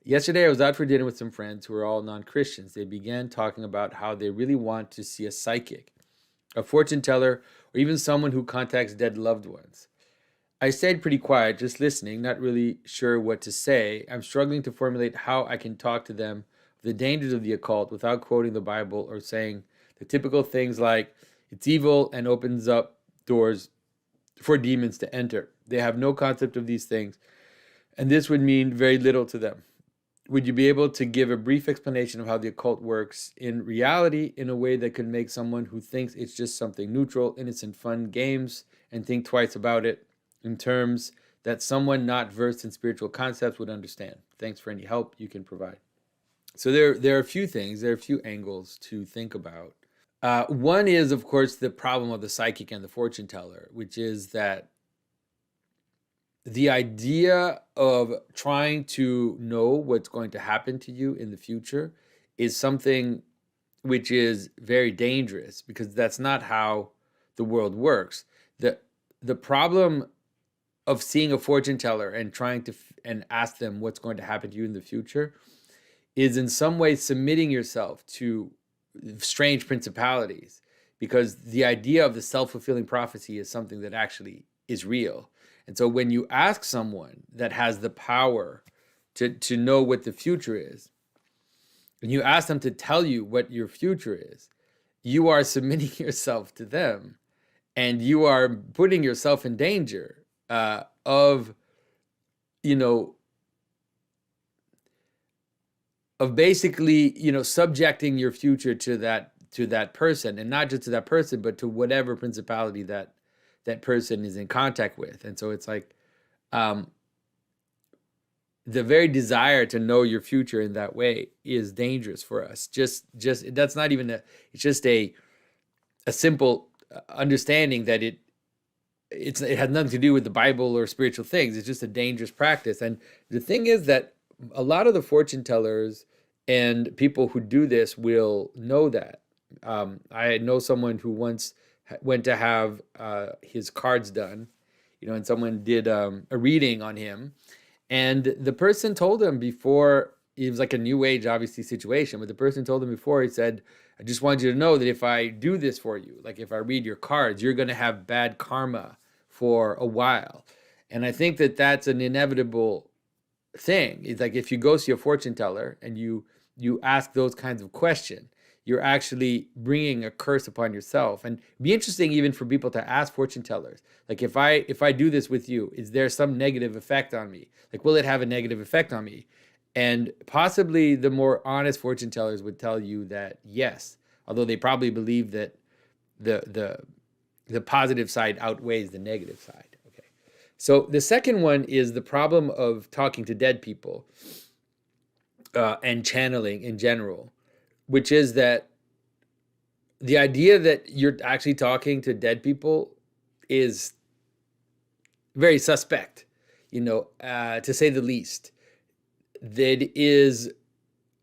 Yesterday, I was out for dinner with some friends who are all non-Christians. They began talking about how they really want to see a psychic, a fortune teller, or even someone who contacts dead loved ones. I stayed pretty quiet, just listening, not really sure what to say. I'm struggling to formulate how I can talk to them of the dangers of the occult without quoting the Bible or saying the typical things like, it's evil and opens up doors for demons to enter. They have no concept of these things, and this would mean very little to them. Would you be able to give a brief explanation of how the occult works in reality in a way that could make someone who thinks it's just something neutral, innocent, fun games and think twice about it in terms that someone not versed in spiritual concepts would understand? Thanks for any help you can provide. So there are a few things, there are a few angles to think about. One is, of course, the problem of the psychic and the fortune teller, which is that the idea of trying to know what's going to happen to you in the future is something which is very dangerous because that's not how the world works. The problem of seeing a fortune teller and trying to and ask them what's going to happen to you in the future is in some way submitting yourself to strange principalities, because the idea of the self-fulfilling prophecy is something that actually is real. And so when you ask someone that has the power to know what the future is, and you ask them to tell you what your future is, you are submitting yourself to them, and you are putting yourself in danger of, you know, of basically, subjecting your future to that person, and not just to that person, but to whatever principality that person is in contact with. And so it's like the very desire to know your future in that way is dangerous for us. Just that's not even it's just a simple understanding that it has nothing to do with the Bible or spiritual things. It's just a dangerous practice. And the thing is that a lot of the fortune tellers and people who do this will know that. I know someone who once went to have his cards done, and someone did a reading on him, and the person told him before, it was like a new age, obviously, situation, but the person told him before, he said, I just want you to know that if I do this for you, like if I read your cards, you're going to have bad karma for a while. And I think that that's an inevitable thing. It's like if you go see a fortune teller and you ask those kinds of questions, you're actually bringing a curse upon yourself. And it'd be interesting even for people to ask fortune tellers, like, if I do this with you, is there some negative effect on me? Like, will it have a negative effect on me? And possibly the more honest fortune tellers would tell you that yes, although they probably believe that the positive side outweighs the negative side. Okay. So the second one is the problem of talking to dead people and channeling in general, which is that the idea that you're actually talking to dead people is very suspect, to say the least. That is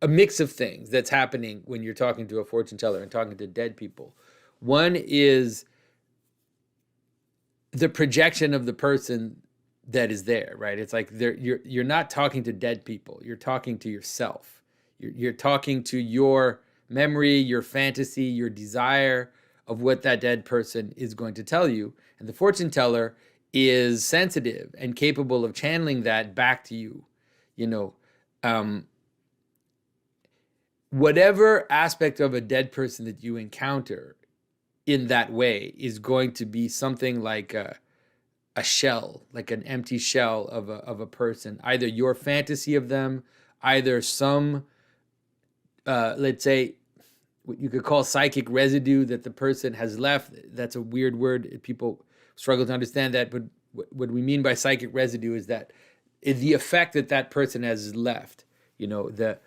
a mix of things that's happening when you're talking to a fortune teller and talking to dead people. One is the projection of the person that is there, right? It's like you're not talking to dead people. You're talking to yourself. You're talking to your memory, your fantasy, your desire of what that dead person is going to tell you. And the fortune teller is sensitive and capable of channeling that back to you. Whatever aspect of a dead person that you encounter in that way is going to be something like a shell, like an empty shell of a person, either your fantasy of them, either some, let's say, what you could call psychic residue that the person has left. That's a weird word. People struggle to understand that, but what we mean by psychic residue is that the effect that person has left. The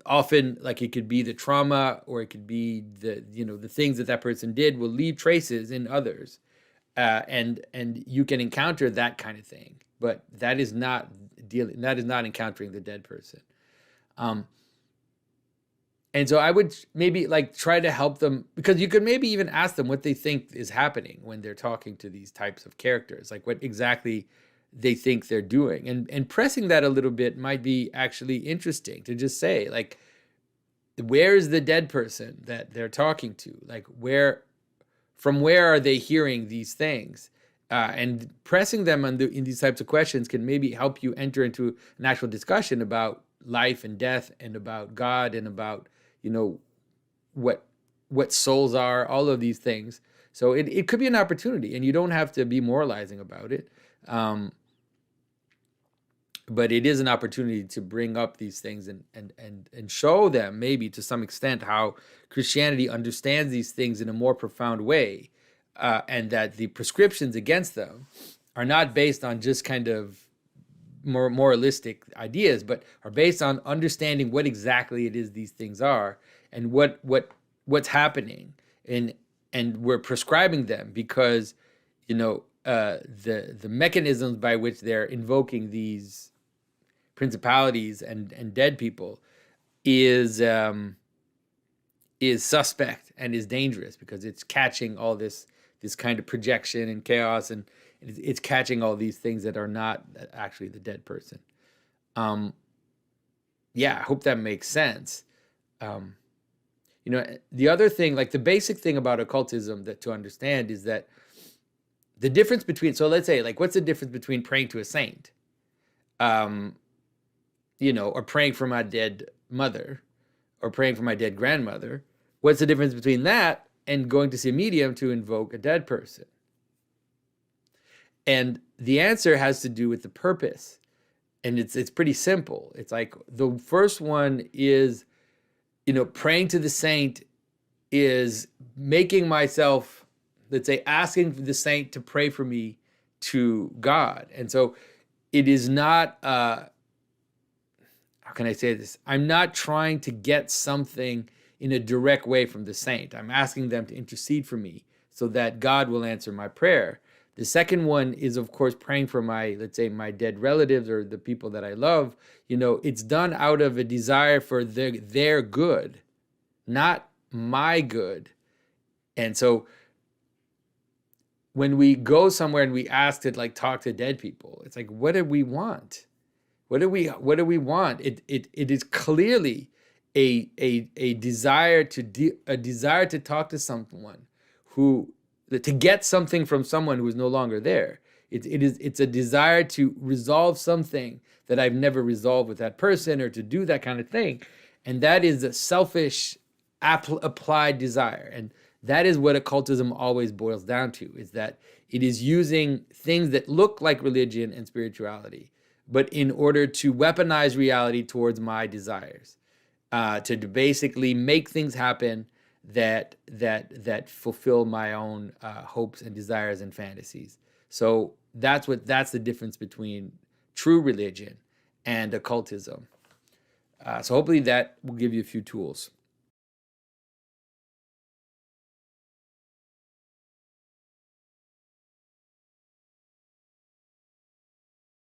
often, like, it could be the trauma, or it could be the things that person did will leave traces in others, and you can encounter that kind of thing, but that is not encountering the dead person. And so I would maybe try to help them, because you could maybe even ask them what they think is happening when they're talking to these types of characters, like what exactly they think they're doing. And pressing that a little bit might be actually interesting to just say, like, where is the dead person that they're talking to? Like, from where are they hearing these things? And pressing them in these types of questions can maybe help you enter into an actual discussion about life and death, and about God, and about, what souls are, all of these things. So it could be an opportunity, and you don't have to be moralizing about it. But it is an opportunity to bring up these things and show them, maybe to some extent, how Christianity understands these things in a more profound way, and that the prescriptions against them are not based on just kind of more moralistic ideas, but are based on understanding what exactly it is these things are, and what's happening, and we're prescribing them because the mechanisms by which they're invoking these principalities and dead people is suspect and is dangerous, because it's catching all this kind of projection and chaos, and it's catching all these things that are not actually the dead person. I hope that makes sense. The other thing, like the basic thing about occultism that to understand is that the difference between, so let's say, like, what's the difference between praying to a saint, or praying for my dead mother, or praying for my dead grandmother? What's the difference between that and going to see a medium to invoke a dead person? And the answer has to do with the purpose. And it's pretty simple. It's like, the first one is, praying to the saint is making myself, let's say, asking the saint to pray for me to God. And so it is not, how can I say this? I'm not trying to get something in a direct way from the saint. I'm asking them to intercede for me so that God will answer my prayer. The second one is, of course, praying for let's say, my dead relatives or the people that I love. It's done out of a desire for their good, not my good. And so when we go somewhere and we ask to, like, talk to dead people, it's like, what do we want? What do we want? It is clearly a desire to talk to someone to get something from someone who is no longer there. It's a desire to resolve something that I've never resolved with that person, or to do that kind of thing. And that is a selfish applied desire. And that is what occultism always boils down to, is that it is using things that look like religion and spirituality, but in order to weaponize reality towards my desires, to basically make things happen that fulfill my own hopes and desires and fantasies. So that's the difference between true religion and occultism. So hopefully that will give you a few tools.